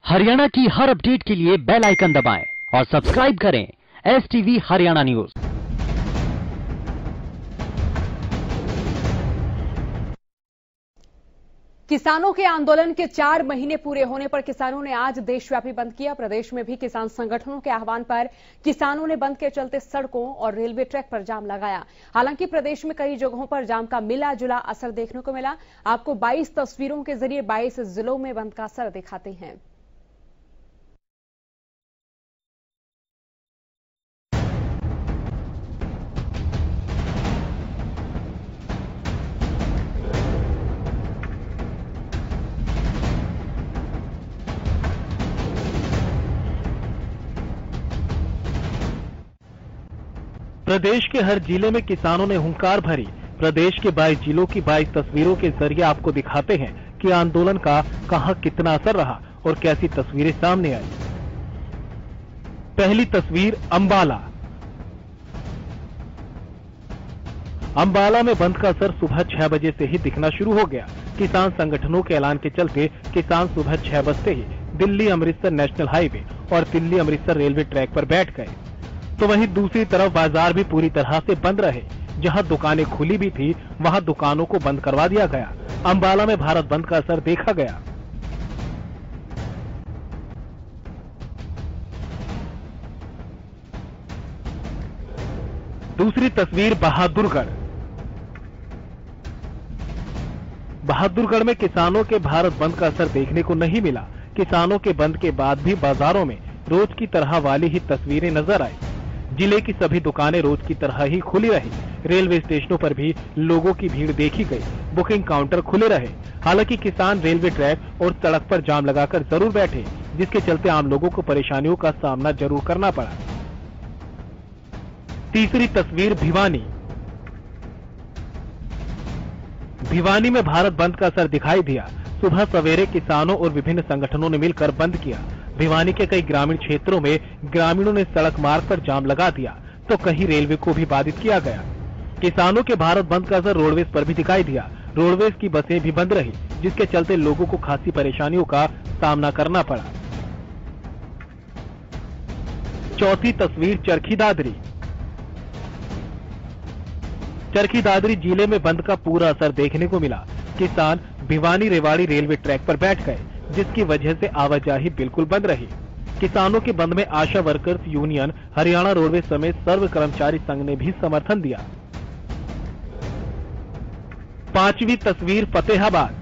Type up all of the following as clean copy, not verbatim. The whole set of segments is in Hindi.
हरियाणा की हर अपडेट के लिए बेल आइकन दबाएं और सब्सक्राइब करें STV हरियाणा न्यूज। किसानों के आंदोलन के 4 महीने पूरे होने पर किसानों ने आज देशव्यापी बंद किया। प्रदेश में भी किसान संगठनों के आह्वान पर किसानों ने बंद के चलते सड़कों और रेलवे ट्रैक पर जाम लगाया। हालांकि प्रदेश में कई जगहों पर जाम का मिला जुला असर देखने को मिला। आपको 22 तस्वीरों के जरिए 22 जिलों में बंद का असर दिखाते हैं। प्रदेश के हर जिले में किसानों ने हुंकार भरी। प्रदेश के 22 जिलों की 22 तस्वीरों के जरिए आपको दिखाते हैं कि आंदोलन का कहां कितना असर रहा और कैसी तस्वीरें सामने आई। पहली तस्वीर अंबाला। अंबाला में बंद का असर सुबह 6 बजे से ही दिखना शुरू हो गया। किसान संगठनों के ऐलान के चलते किसान सुबह 6 बजते ही दिल्ली अमृतसर नेशनल हाईवे और दिल्ली अमृतसर रेलवे ट्रैक पर बैठ गए। तो वहीं दूसरी तरफ बाजार भी पूरी तरह से बंद रहे। जहां दुकानें खुली भी थी वहां दुकानों को बंद करवा दिया गया। अंबाला में भारत बंद का असर देखा गया। दूसरी तस्वीर बहादुरगढ़। बहादुरगढ़ में किसानों के भारत बंद का असर देखने को नहीं मिला। किसानों के बंद के बाद भी बाजारों में रोज की तरह वाली ही तस्वीरें नजर आई। जिले की सभी दुकानें रोज की तरह ही खुली रही। रेलवे स्टेशनों पर भी लोगों की भीड़ देखी गई। बुकिंग काउंटर खुले रहे। हालांकि किसान रेलवे ट्रैक और सड़क पर जाम लगाकर जरूर बैठे, जिसके चलते आम लोगों को परेशानियों का सामना जरूर करना पड़ा। तीसरी तस्वीर भिवानी। भिवानी में भारत बंद का असर दिखाई दिया। सुबह सवेरे किसानों और विभिन्न संगठनों ने मिलकर बंद किया। भिवानी के कई ग्रामीण क्षेत्रों में ग्रामीणों ने सड़क मार्ग पर जाम लगा दिया, तो कहीं रेलवे को भी बाधित किया गया। किसानों के भारत बंद का असर रोडवेज पर भी दिखाई दिया। रोडवेज की बसें भी बंद रही, जिसके चलते लोगों को खासी परेशानियों का सामना करना पड़ा। चौथी तस्वीर चरखी दादरी। चरखी दादरी जिले में बंद का पूरा असर देखने को मिला। किसान भिवानी रेवाड़ी रेलवे ट्रैक पर बैठ गए, जिसकी वजह से आवाजाही बिल्कुल बंद रही। किसानों के बंद में आशा वर्कर्स यूनियन, हरियाणा रोडवेज समेत सर्व कर्मचारी संघ ने भी समर्थन दिया। पांचवी तस्वीर फतेहाबाद।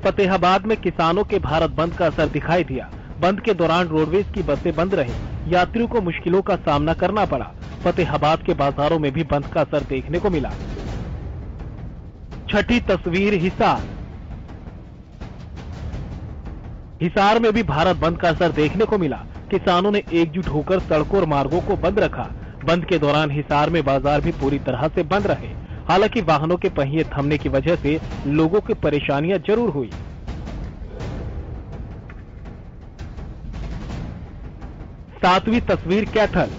फतेहाबाद में किसानों के भारत बंद का असर दिखाई दिया। बंद के दौरान रोडवेज की बसें बंद रही। यात्रियों को मुश्किलों का सामना करना पड़ा। फतेहाबाद के बाजारों में भी बंद का असर देखने को मिला। छठी तस्वीर हिसार। हिसार में भी भारत बंद का असर देखने को मिला। किसानों ने एकजुट होकर सड़कों और मार्गों को बंद रखा। बंद के दौरान हिसार में बाजार भी पूरी तरह से बंद रहे। हालांकि वाहनों के पहिए थमने की वजह से लोगों की परेशानियां जरूर हुई। सातवीं तस्वीर कैथल।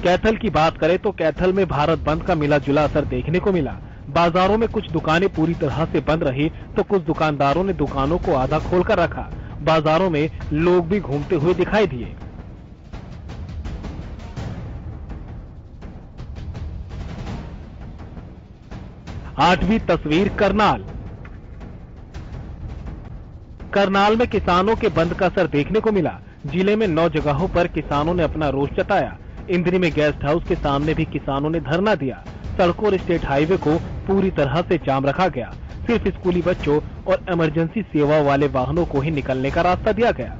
कैथल की बात करें तो कैथल में भारत बंद का मिला जुला असर देखने को मिला। बाजारों में कुछ दुकानें पूरी तरह से बंद रही, तो कुछ दुकानदारों ने दुकानों को आधा खोलकर रखा। बाजारों में लोग भी घूमते हुए दिखाई दिए। आठवीं तस्वीर करनाल। करनाल में किसानों के बंद का असर देखने को मिला। जिले में 9 जगहों पर किसानों ने अपना रोष जताया। इंद्री में गेस्ट हाउस के सामने भी किसानों ने धरना दिया। सड़कों और स्टेट हाईवे को पूरी तरह से जाम रखा गया। सिर्फ स्कूली बच्चों और इमरजेंसी सेवा वाले वाहनों को ही निकलने का रास्ता दिया गया।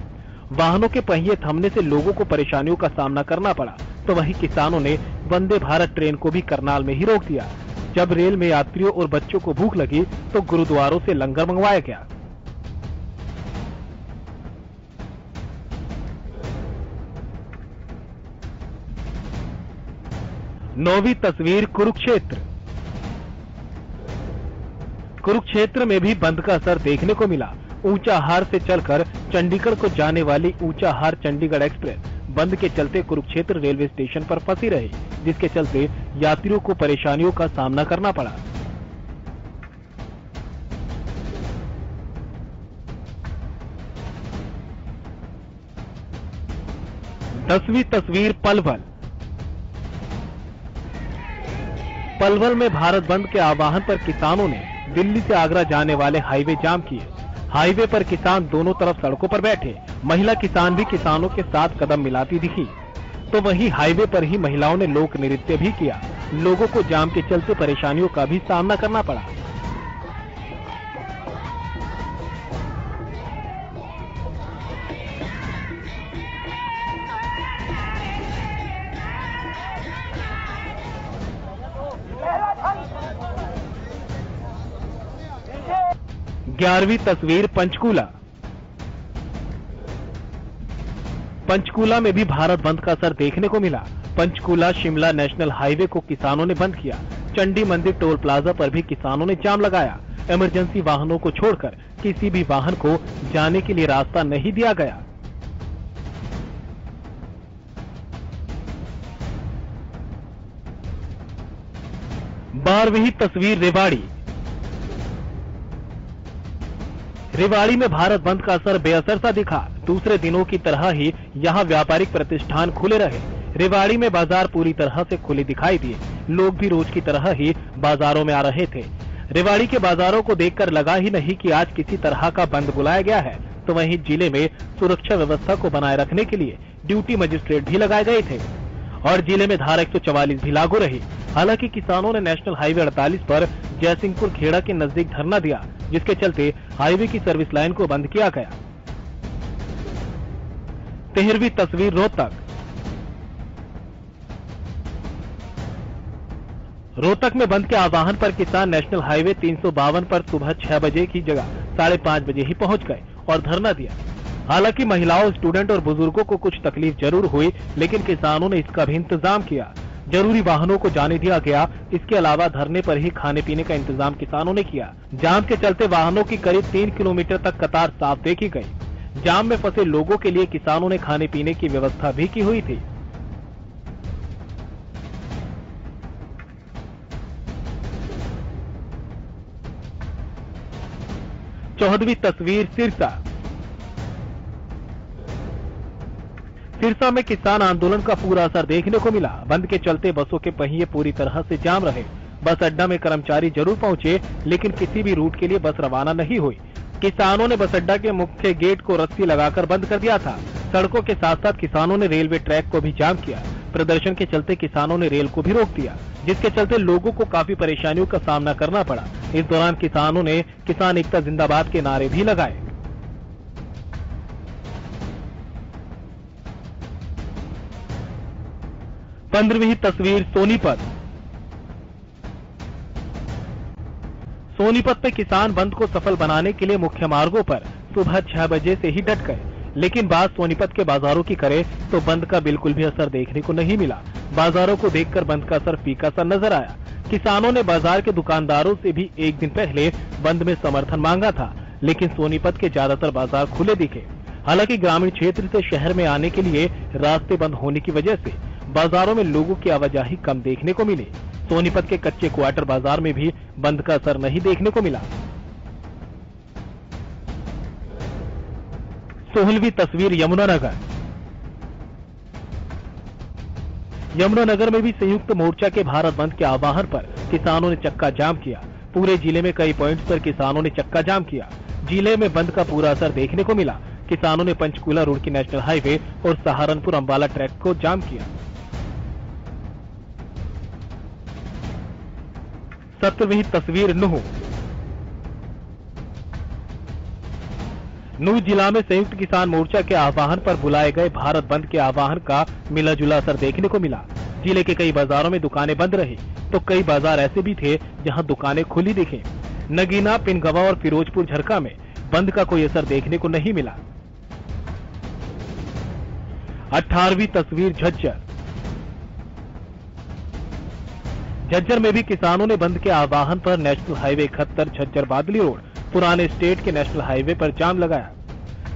वाहनों के पहिए थमने से लोगों को परेशानियों का सामना करना पड़ा। तो वहीं किसानों ने वंदे भारत ट्रेन को भी करनाल में ही रोक दिया। जब रेल में यात्रियों और बच्चों को भूख लगी तो गुरुद्वारों से लंगर मंगवाया गया। नौवीं तस्वीर कुरुक्षेत्र। कुरुक्षेत्र में भी बंद का असर देखने को मिला। ऊंचाहार से चलकर चंडीगढ़ को जाने वाली ऊंचाहार चंडीगढ़ एक्सप्रेस बंद के चलते कुरुक्षेत्र रेलवे स्टेशन पर फंसी रही, जिसके चलते यात्रियों को परेशानियों का सामना करना पड़ा। 10वीं तस्वीर पलवल। पलवल में भारत बंद के आह्वान पर किसानों ने दिल्ली से आगरा जाने वाले हाईवे जाम किए। हाईवे पर किसान दोनों तरफ सड़कों पर बैठे। महिला किसान भी किसानों के साथ कदम मिलाती दिखी। तो वहीं हाईवे पर ही महिलाओं ने लोक नृत्य भी किया। लोगों को जाम के चलते परेशानियों का भी सामना करना पड़ा। ग्यारहवीं तस्वीर पंचकूला। पंचकूला में भी भारत बंद का असर देखने को मिला। पंचकूला शिमला नेशनल हाईवे को किसानों ने बंद किया। चंडी मंदिर टोल प्लाजा पर भी किसानों ने जाम लगाया। इमरजेंसी वाहनों को छोड़कर किसी भी वाहन को जाने के लिए रास्ता नहीं दिया गया। बारहवीं तस्वीर रेवाड़ी। रेवाड़ी में भारत बंद का असर बेअसर सा दिखा। दूसरे दिनों की तरह ही यहां व्यापारिक प्रतिष्ठान खुले रहे। रेवाड़ी में बाजार पूरी तरह से खुले दिखाई दिए। लोग भी रोज की तरह ही बाजारों में आ रहे थे। रेवाड़ी के बाजारों को देखकर लगा ही नहीं कि आज किसी तरह का बंद बुलाया गया है। तो वहीं जिले में सुरक्षा व्यवस्था को बनाए रखने के लिए ड्यूटी मजिस्ट्रेट भी लगाए गए थे और जिले में धारा 144 भी लागू रही। हालांकि किसानों ने नेशनल हाईवे 48 पर जयसिंहपुर खेड़ा के नजदीक धरना दिया, जिसके चलते हाईवे की सर्विस लाइन को बंद किया गया। 13वीं तस्वीर रोहतक। रोहतक में बंद के आह्वान पर किसान नेशनल हाईवे 352 पर सुबह 6 बजे की जगह 5:30 बजे ही पहुंच गए और धरना दिया। हालांकि महिलाओं, स्टूडेंट और बुजुर्गों को कुछ तकलीफ जरूर हुई, लेकिन किसानों ने इसका भी इंतजाम किया। जरूरी वाहनों को जाने दिया गया। इसके अलावा धरने पर ही खाने पीने का इंतजाम किसानों ने किया। जाम के चलते वाहनों की करीब 3 किलोमीटर तक कतार साफ देखी गई। जाम में फंसे लोगों के लिए किसानों ने खाने पीने की व्यवस्था भी की हुई थी। चौदहवीं तस्वीर सिरसा। सिरसा में किसान आंदोलन का पूरा असर देखने को मिला। बंद के चलते बसों के पहिए पूरी तरह से जाम रहे। बस अड्डा में कर्मचारी जरूर पहुंचे, लेकिन किसी भी रूट के लिए बस रवाना नहीं हुई। किसानों ने बस अड्डा के मुख्य गेट को रस्सी लगाकर बंद कर दिया था। सड़कों के साथ साथ किसानों ने रेलवे ट्रैक को भी जाम किया। प्रदर्शन के चलते किसानों ने रेल को भी रोक दिया, जिसके चलते लोगों को काफी परेशानियों का सामना करना पड़ा। इस दौरान किसानों ने किसान एकता जिंदाबाद के नारे भी लगाए। पंद्रहवीं तस्वीर सोनीपत। सोनीपत में किसान बंद को सफल बनाने के लिए मुख्य मार्गों पर सुबह 6 बजे से ही डट गए, लेकिन बात सोनीपत के बाजारों की करें तो बंद का बिल्कुल भी असर देखने को नहीं मिला। बाजारों को देखकर बंद का असर फीका सा नजर आया। किसानों ने बाजार के दुकानदारों से भी एक दिन पहले बंद में समर्थन मांगा था, लेकिन सोनीपत के ज्यादातर बाजार खुले दिखे। हालांकि ग्रामीण क्षेत्र से शहर में आने के लिए रास्ते बंद होने की वजह से बाजारों में लोगों की आवाजाही कम देखने को मिली। सोनीपत के कच्चे क्वार्टर बाजार में भी बंद का असर नहीं देखने को मिला। 16वीं तस्वीर यमुनानगर। यमुनानगर में भी संयुक्त मोर्चा के भारत बंद के आह्वान पर किसानों ने चक्का जाम किया। पूरे जिले में कई पॉइंट्स पर किसानों ने चक्का जाम किया। जिले में बंद का पूरा असर देखने को मिला। किसानों ने पंचकूला रुड़की नेशनल हाईवे और सहारनपुर अंबाला ट्रैक को जाम किया। 17वीं तस्वीर नूह। नूह जिला में संयुक्त किसान मोर्चा के आह्वान पर बुलाए गए भारत बंद के आह्वान का मिला जुला असर देखने को मिला। जिले के कई बाजारों में दुकानें बंद रही, तो कई बाजार ऐसे भी थे जहां दुकानें खुली दिखे। नगीना, पिनगवा और फिरोजपुर झरका में बंद का कोई असर देखने को नहीं मिला। 18वीं तस्वीर झज्जर। झज्जर में भी किसानों ने बंद के आह्वान पर नेशनल हाईवे 71 झज्जर बादली रोड पुराने स्टेट के नेशनल हाईवे पर जाम लगाया।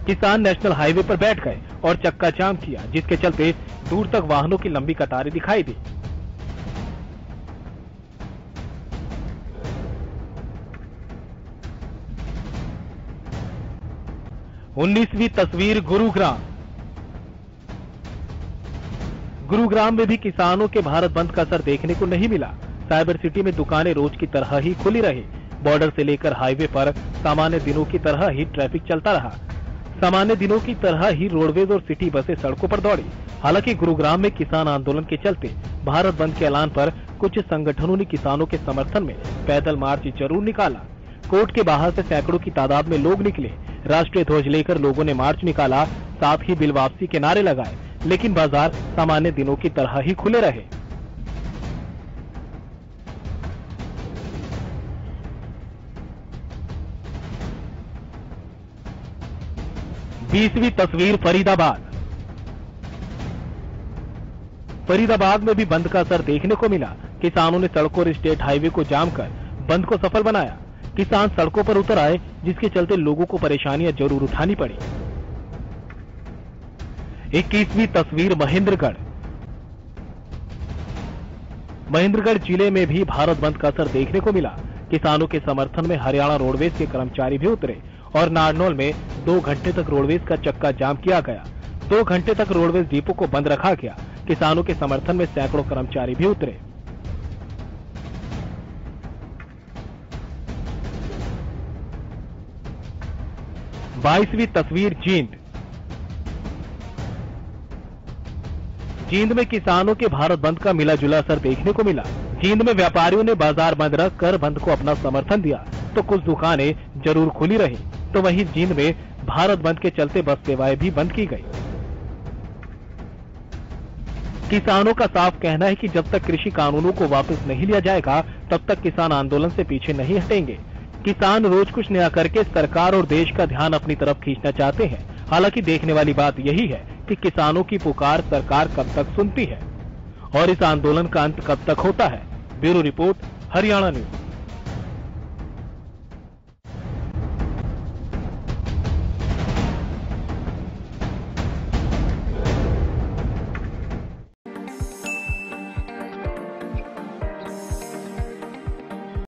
किसान नेशनल हाईवे पर बैठ गए और चक्का जाम किया, जिसके चलते दूर तक वाहनों की लंबी कतारें दिखाई दी। उन्नीसवीं तस्वीर गुरुग्राम। गुरुग्राम में भी किसानों के भारत बंद का असर देखने को नहीं मिला। साइबर सिटी में दुकानें रोज की तरह ही खुली रही। बॉर्डर से लेकर हाईवे पर सामान्य दिनों की तरह ही ट्रैफिक चलता रहा। सामान्य दिनों की तरह ही रोडवेज और सिटी बसें सड़कों पर दौड़ी। हालांकि गुरुग्राम में किसान आंदोलन के चलते भारत बंद के ऐलान पर कुछ संगठनों ने किसानों के समर्थन में पैदल मार्च जरूर निकाला। कोर्ट के बाहर से सैकड़ों की तादाद में लोग निकले। राष्ट्रीय ध्वज लेकर लोगों ने मार्च निकाला, साथ ही बिल वापसी के नारे लगाए, लेकिन बाजार सामान्य दिनों की तरह ही खुले रहे। बीसवीं तस्वीर फरीदाबाद। फरीदाबाद में भी बंद का असर देखने को मिला। किसानों ने सड़कों और स्टेट हाईवे को जाम कर बंद को सफल बनाया। किसान सड़कों पर उतर आए, जिसके चलते लोगों को परेशानियां जरूर उठानी पड़ी। 21वीं तस्वीर महेंद्रगढ़। महेंद्रगढ़ जिले में भी भारत बंद का असर देखने को मिला। किसानों के समर्थन में हरियाणा रोडवेज के कर्मचारी भी उतरे और नारनौल में 2 घंटे तक रोडवेज का चक्का जाम किया गया। 2 घंटे तक रोडवेज डिपो को बंद रखा गया। किसानों के समर्थन में सैकड़ों कर्मचारी भी उतरे। बाईसवीं तस्वीर जींद। जींद में किसानों के भारत बंद का मिला जुला असर देखने को मिला। जींद में व्यापारियों ने बाजार बंद रख कर बंद को अपना समर्थन दिया, तो कुछ दुकानें जरूर खुली रही। तो वहीं जींद में भारत बंद के चलते बस सेवाएं भी बंद की गई। किसानों का साफ कहना है कि जब तक कृषि कानूनों को वापस नहीं लिया जाएगा, तब तक किसान आंदोलन से पीछे नहीं हटेंगे। किसान रोज कुछ नया करके सरकार और देश का ध्यान अपनी तरफ खींचना चाहते हैं। हालांकि देखने वाली बात यही है कि किसानों की पुकार सरकार कब तक सुनती है और इस आंदोलन का अंत कब तक होता है। Bureau report, Haryana news.